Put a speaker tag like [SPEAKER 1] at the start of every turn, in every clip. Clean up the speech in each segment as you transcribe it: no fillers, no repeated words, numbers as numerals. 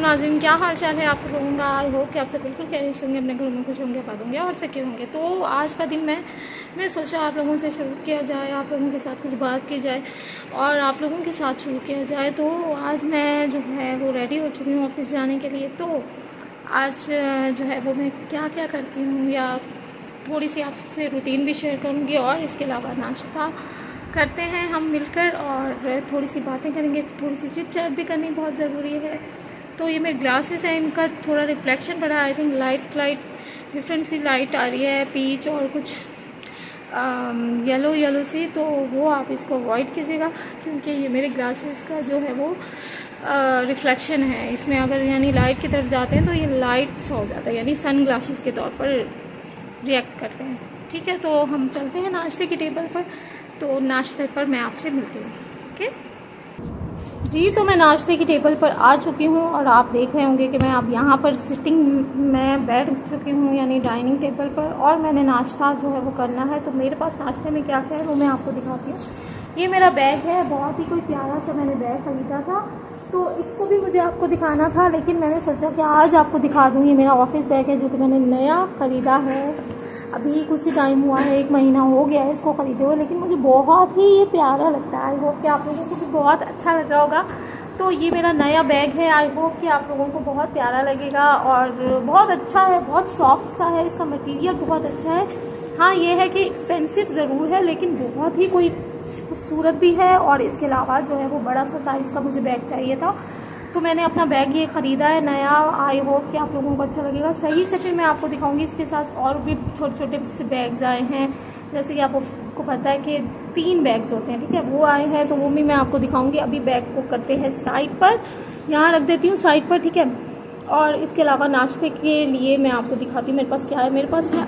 [SPEAKER 1] नाज़रीन, क्या हाल चाल है आप लोगों का। आई होप कि आप सब बिल्कुल खैरियत होंगे, अपने घरों में खुश होंगे, आबाद होंगे और सिक्योर होंगे। तो आज का दिन मैं सोचा आप लोगों से शुरू किया जाए, आप लोगों के साथ कुछ बात की जाए और आप लोगों के साथ शुरू किया जाए। तो आज मैं जो है वो रेडी हो चुकी हूँ ऑफिस जाने के लिए। तो आज जो है वो मैं क्या क्या करती हूँ या थोड़ी सी आपसे रूटीन भी शेयर करूँगी और इसके अलावा नाश्ता करते हैं हम मिलकर और थोड़ी सी बातें करेंगे, थोड़ी सी चिट चैट भी करनी बहुत ज़रूरी है। तो ये मेरे ग्लासेस हैं, इनका थोड़ा रिफ्लेक्शन पड़ा है। आई थिंक लाइट डिफरेंट सी लाइट आ रही है, पीच और कुछ येलो सी, तो वो आप इसको अवॉइड कीजिएगा क्योंकि ये मेरे ग्लासेस का जो है वो रिफ्लेक्शन है। इसमें अगर यानी लाइट की तरफ जाते हैं तो ये लाइट सा हो जाता है, यानी सन ग्लासेस के तौर पर रिएक्ट करते हैं। ठीक है, तो हम चलते हैं नाश्ते की टेबल पर। तो नाश्ते पर मैं आपसे मिलती हूँ। ओके जी, तो मैं नाश्ते की टेबल पर आ चुकी हूँ और आप देख रहे होंगे कि मैं अब यहाँ पर सिटिंग में बैठ चुकी हूँ, यानी डाइनिंग टेबल पर, और मैंने नाश्ता जो है वो करना है। तो मेरे पास नाश्ते में क्या क्या है वो मैं आपको दिखाती हूँ। ये मेरा बैग है, बहुत ही कोई प्यारा सा मैंने बैग खरीदा था, तो इसको भी मुझे आपको दिखाना था, लेकिन मैंने सोचा कि आज आपको दिखा दूँ। ये मेरा ऑफिस बैग है जो कि मैंने नया ख़रीदा है, अभी कुछ ही टाइम हुआ है, 1 महीना हो गया है इसको ख़रीदे हुए, लेकिन मुझे बहुत ही ये प्यारा लगता है। आई होप कि आप लोगों को भी बहुत अच्छा लग रहा होगा। तो ये मेरा नया बैग है, आई होप कि आप लोगों को बहुत प्यारा लगेगा और बहुत अच्छा है, बहुत सॉफ्ट सा है, इसका मटेरियल बहुत अच्छा है। हाँ, ये है कि एक्सपेंसिव ज़रूर है लेकिन बहुत ही कोई खूबसूरत भी है। और इसके अलावा जो है वो बड़ा सा साइज़ का मुझे बैग चाहिए था, तो मैंने अपना बैग ये ख़रीदा है नया। आई होप कि आप लोगों को अच्छा लगेगा। सही से फिर मैं आपको दिखाऊंगी। इसके साथ और भी छोटे छोटे से बैग्स आए हैं, जैसे कि आपको पता है कि 3 बैग्स होते हैं, ठीक है, वो आए हैं, तो वो भी मैं आपको दिखाऊंगी। अभी बैग को करते हैं साइड पर, यहाँ रख देती हूँ साइड पर, ठीक है। और इसके अलावा नाश्ते के लिए मैं आपको दिखाती हूँ मेरे पास क्या है। मेरे पास है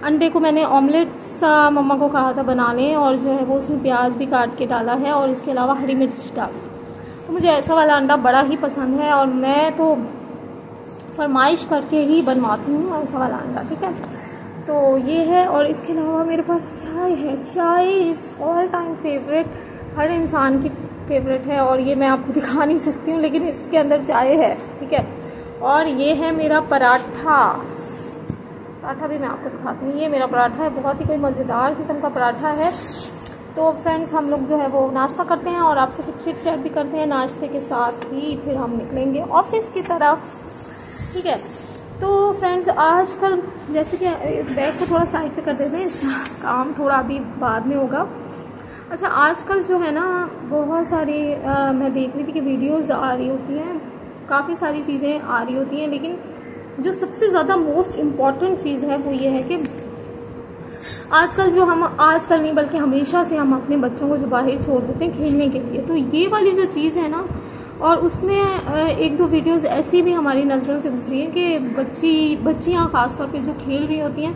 [SPEAKER 1] अंडे को मैंने ऑमलेट सा मम्मा को कहा था बनाने, और जो है वो उसमें प्याज भी काट के डाला है और इसके अलावा हरी मिर्च डाल। तो मुझे ऐसा वाला अंडा बड़ा ही पसंद है और मैं तो फरमाइश करके ही बनवाती हूँ ऐसा वाला अंडा, ठीक है। तो ये है, और इसके अलावा मेरे पास चाय है। चाय इज़ ऑल टाइम फेवरेट, हर इंसान की फेवरेट है, और ये मैं आपको दिखा नहीं सकती हूँ लेकिन इसके अंदर चाय है, ठीक है। और ये है मेरा पराठा भी मैं आपको दिखाती हूँ। ये मेरा पराठा है, बहुत ही कोई मज़ेदार किस्म का पराठा है। तो फ्रेंड्स, हम लोग जो है वो नाश्ता करते हैं और आपसे कुछ चिट चैट भी करते हैं। नाश्ते के साथ ही फिर हम निकलेंगे ऑफिस की तरफ, ठीक है। तो फ्रेंड्स, आजकल जैसे कि बैग को थोड़ा साइड पे कर देते हैं, इसका काम थोड़ा अभी बाद में होगा। अच्छा, आजकल जो है ना बहुत सारी मैं देख रही थी कि वीडियोज़ आ रही होती हैं, काफ़ी सारी चीज़ें आ रही होती हैं, लेकिन जो सबसे ज़्यादा मोस्ट इम्पॉर्टेंट चीज़ है वो ये है कि आजकल नहीं बल्कि हमेशा से हम अपने बच्चों को जो बाहर छोड़ देते हैं खेलने के लिए, तो ये वाली जो चीज़ है ना, और उसमें 1-2 वीडियोस ऐसी भी हमारी नज़रों से गुजरी है कि बच्चियाँ ख़ास तौर पे जो खेल रही होती हैं,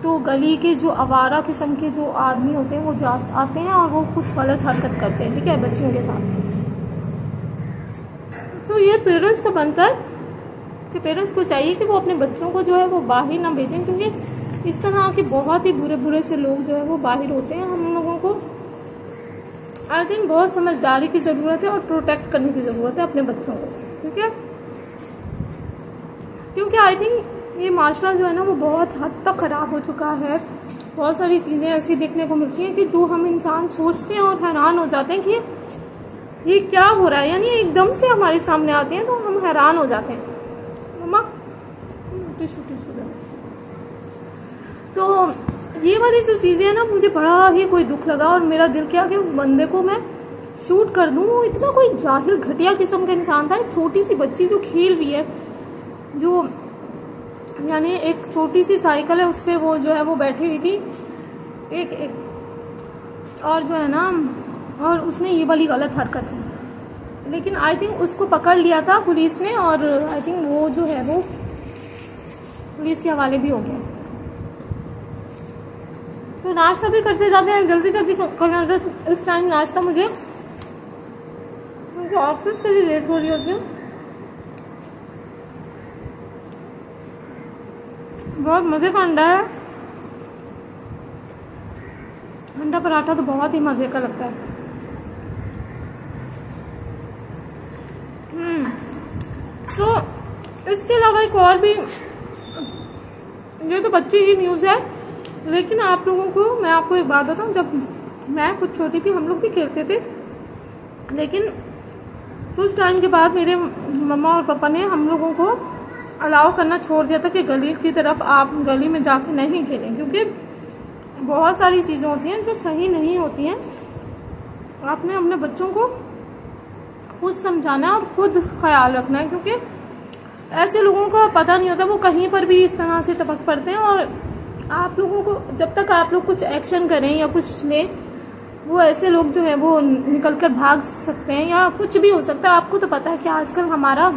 [SPEAKER 1] तो गली के जो आवारा किस्म के जो आदमी होते हैं वो आते हैं और वो कुछ गलत हरकत करते हैं, ठीक है, बच्चियों के साथ। तो ये पेरेंट्स का बनता है कि पेरेंट्स को चाहिए कि वो अपने बच्चों को जो है वो बाहर ना भेजें, क्योंकि इस तरह के बहुत ही बुरे से लोग जो है वो बाहर होते हैं। हम लोगों को आई थिंक बहुत समझदारी की ज़रूरत है और प्रोटेक्ट करने की ज़रूरत है अपने बच्चों को, ठीक है, क्योंकि आई थिंक ये माशरा जो है ना वो बहुत हद तक ख़राब हो चुका है। बहुत सारी चीज़ें ऐसी देखने को मिलती हैं कि जो हम इंसान सोचते हैं और हैरान हो जाते हैं कि ये क्या हो रहा है, यानी एकदम से हमारे सामने आते हैं तो हम हैरान हो जाते हैं। मम्मा टिशू तो ये वाली जो चीज़ें हैं ना, मुझे बड़ा ही कोई दुख लगा और मेरा दिल किया कि उस बंदे को मैं शूट कर दूँ। वो इतना कोई जाहिल घटिया किस्म का इंसान था। एक छोटी सी बच्ची जो खेल रही है, जो यानी एक छोटी सी साइकिल है, उस पर वो जो है वो बैठी हुई थी एक और जो है ना, और उसने ये वाली गलत हरकत की, लेकिन आई थिंक उसको पकड़ लिया था पुलिस ने और आई थिंक वो जो है वो पुलिस के हवाले भी हो गया। तो नाश्ता भी करते जाते हैं, जल्दी करना। इस टाइम नाश्ता मुझे ऑफिस से भी लेट हो रही होती है। बहुत मज़े का अंडा है, अंडा पराठा तो बहुत ही मज़े का लगता है। तो इसके अलावा एक और भी, ये तो बच्चे की न्यूज़ है, लेकिन आप लोगों को मैं आपको एक बात बताऊँ, जब मैं कुछ छोटी थी हम लोग भी खेलते थे, लेकिन कुछ टाइम के बाद मेरे मम्मा और पापा ने हम लोगों को अलाउ करना छोड़ दिया था कि गली की तरफ आप गली में जाके नहीं खेलें, क्योंकि बहुत सारी चीज़ें होती हैं जो सही नहीं होती हैं। आपने अपने बच्चों को खुद समझाना है और खुद ख्याल रखना है, क्योंकि ऐसे लोगों का पता नहीं होता, वो कहीं पर भी इस तरह से टपक पड़ते हैं। और आप लोगों को जब तक आप लोग कुछ एक्शन करें या कुछ लें, वो ऐसे लोग जो है वो निकल कर भाग सकते हैं या कुछ भी हो सकता है। आपको तो पता है कि आजकल हमारा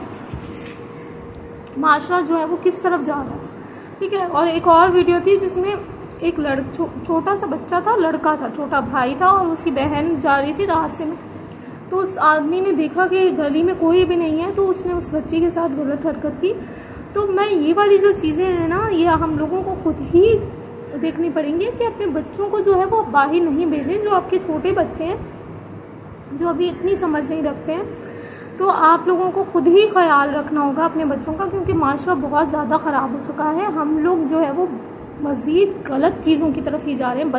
[SPEAKER 1] माशरा जो है वो किस तरफ जा रहा है, ठीक है। और एक और वीडियो थी जिसमें एक छोटा सा बच्चा था, लड़का था, छोटा भाई था, और उसकी बहन जा रही थी रास्ते में, तो उस आदमी ने देखा कि गली में कोई भी नहीं है, तो उसने उस बच्ची के साथ गलत हरकत की। तो मैं ये वाली जो चीज़ें हैं ना, ये हम लोगों को खुद ही देखनी पड़ेंगी कि अपने बच्चों को जो है वो बाहर नहीं भेजें। जो आपके छोटे बच्चे हैं जो अभी इतनी समझ नहीं रखते हैं, तो आप लोगों को खुद ही ख्याल रखना होगा अपने बच्चों का, क्योंकि माशरा बहुत ज़्यादा ख़राब हो चुका है। हम लोग जो है वो मज़ीद गलत चीज़ों की तरफ ही जा रहे हैं,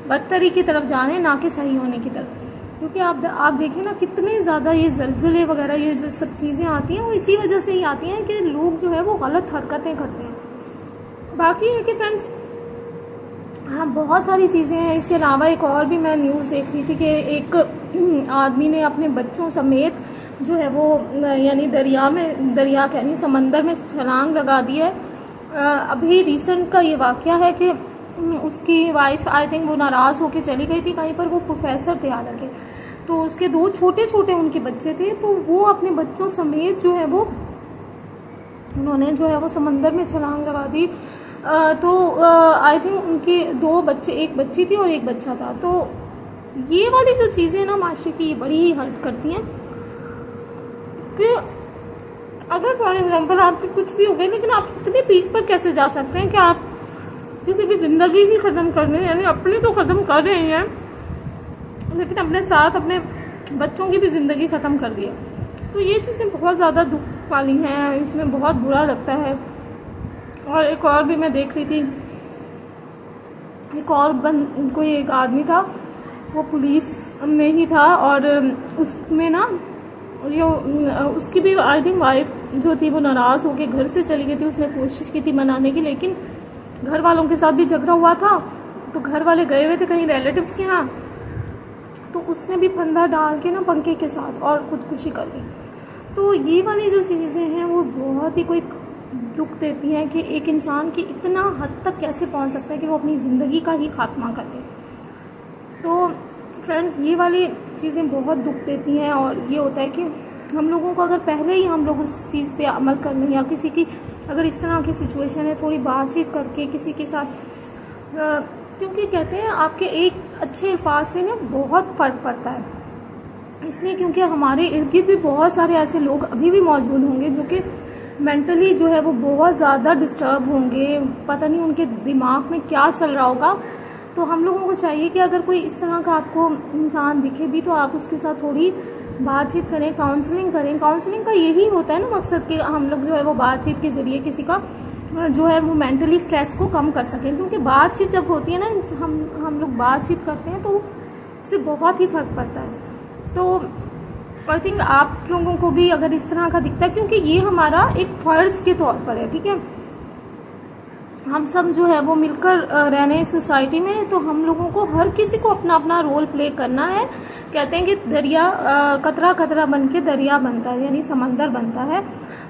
[SPEAKER 1] बदतरी की तरफ जा रहे हैं, ना कि सही होने की तरफ। क्योंकि आप देखें ना, कितने ज़्यादा ये ज़लज़ले वगैरह ये जो सब चीज़ें आती हैं वो इसी वजह से ही आती हैं कि लोग जो है वो गलत हरकतें करते हैं। बाकी है कि फ्रेंड्स, हाँ, बहुत सारी चीज़ें हैं। इसके अलावा एक और भी मैं न्यूज़ देख रही थी कि एक आदमी ने अपने बच्चों समेत जो है वो यानी दरिया कह रही हूँ, समंदर में छलांग लगा दी है। अभी रिसेंट का ये वाक़या है कि उसकी वाइफ, आई थिंक वो नाराज़ होकर चली गई थी कहीं पर, वो प्रोफेसर थे हालांकि, तो उसके 2 छोटे छोटे उनके बच्चे थे, तो वो अपने बच्चों समेत जो है वो उन्होंने जो है वो समंदर में छलांग लगा दी। तो आई थिंक उनके 2 बच्चे, एक बच्ची थी और एक बच्चा था। तो ये वाली जो चीज़ें ना माशरे की, ये बड़ी ही हर्ट करती हैं कि अगर फॉर एग्जांपल आपके कुछ भी हो गए, लेकिन आप इतने पीक पर कैसे जा सकते हैं कि आप किसी की ज़िंदगी ही ख़त्म कर रहे हैं, यानी अपनी तो ख़त्म कर रहे हैं, लेकिन अपने साथ अपने बच्चों की भी ज़िंदगी ख़त्म कर दी है। तो ये चीज़ें बहुत ज़्यादा दुख वाली हैं, इसमें बहुत बुरा लगता है। और एक और भी मैं देख रही थी, एक और कोई एक आदमी था, वो पुलिस में ही था, और उसमें ना ये उसकी भी आई थिंक वाइफ जो थी वो नाराज़ होकर घर से चली गई थी। उसने कोशिश की थी मनाने की, लेकिन घर वालों के साथ भी झगड़ा हुआ था, तो घर वाले गए हुए थे कहीं रिलेटिव्स के यहाँ, तो उसने भी फंदा डाल के ना पंखे के साथ और खुदकुशी कर ली। तो ये वाली जो चीज़ें हैं वो बहुत ही कोई दुख देती हैं कि एक इंसान की इतना हद तक कैसे पहुंच सकता है कि वो अपनी ज़िंदगी का ही खात्मा कर ले। तो फ्रेंड्स, ये वाली चीज़ें बहुत दुख देती हैं, और ये होता है कि हम लोगों को अगर पहले ही हम लोग उस चीज़ पे अमल कर लें, या किसी की अगर इस तरह की सिचुएशन है, थोड़ी बातचीत करके किसी के साथ, क्योंकि कहते हैं आपके एक अच्छे अल्फाज से ना बहुत फ़र्क पड़ता है। इसलिए क्योंकि हमारे इर्द गिर्द भी बहुत सारे ऐसे लोग अभी भी मौजूद होंगे जो कि मेंटली जो है वो बहुत ज़्यादा डिस्टर्ब होंगे, पता नहीं उनके दिमाग में क्या चल रहा होगा। तो हम लोगों को चाहिए कि अगर कोई इस तरह का आपको इंसान दिखे भी, तो आप उसके साथ थोड़ी बातचीत करें, काउंसलिंग करें। काउंसलिंग का यही होता है ना मकसद कि हम लोग जो है वो बातचीत के ज़रिए किसी का जो है वो मेंटली स्ट्रेस को कम कर सकें। क्योंकि बातचीत जब होती है ना, हम लोग बातचीत करते हैं तो उससे बहुत ही फ़र्क पड़ता है। तो आई थिंक आप लोगों को भी अगर इस तरह का दिखता है, क्योंकि ये हमारा एक फ़र्ज़ के तौर पर है, ठीक है, हम सब जो है वो मिलकर रह रहे हैं सोसाइटी में, तो हम लोगों को हर किसी को अपना अपना रोल प्ले करना है। कहते हैं कि दरिया कतरा कतरा बन के दरिया बनता है, यानी समंदर बनता है।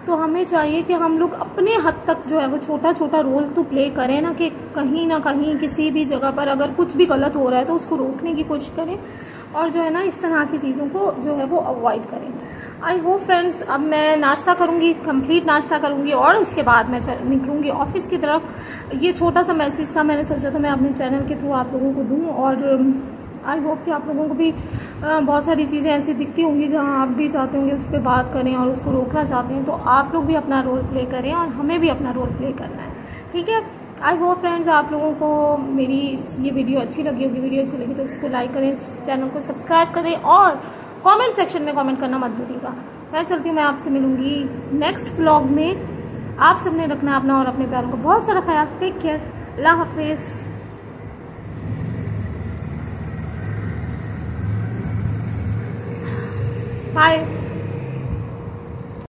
[SPEAKER 1] तो हमें चाहिए कि हम लोग अपने हद तक जो है वो छोटा छोटा रोल तो प्ले करें ना, कि कहीं ना कहीं किसी भी जगह पर अगर कुछ भी गलत हो रहा है तो उसको रोकने की कोशिश करें, और जो है ना इस तरह की चीज़ों को जो है वो अवॉइड करें। आई होप फ्रेंड्स, अब मैं नाश्ता करूँगी, कंप्लीट नाश्ता करूँगी, और उसके बाद मैं निकलूँगी ऑफिस की तरफ। ये छोटा सा मैसेज था, मैंने सोचा था मैं अपने चैनल के थ्रू आप लोगों को दूँ, और आई होप कि आप लोगों को भी बहुत सारी चीज़ें ऐसी दिखती होंगी जहाँ आप भी चाहते होंगे उस पर बात करें और उसको रोकना चाहते हैं, तो आप लोग भी अपना रोल प्ले करें और हमें भी अपना रोल प्ले करना है, ठीक है। आई होप फ्रेंड्स आप लोगों को मेरी ये वीडियो अच्छी लगी होगी। वीडियो अच्छी लगी तो इसको लाइक करें, चैनल को सब्सक्राइब करें, और कमेंट सेक्शन में कमेंट करना मत भूलिएगा। मैं चलती हूँ, मैं आपसे मिलूँगी नेक्स्ट व्लॉग में। आप सबने रखना है अपना और अपने प्यारों को बहुत सारा ख्याल। टेक केयर, अल्लाह हाफिज़, बाय।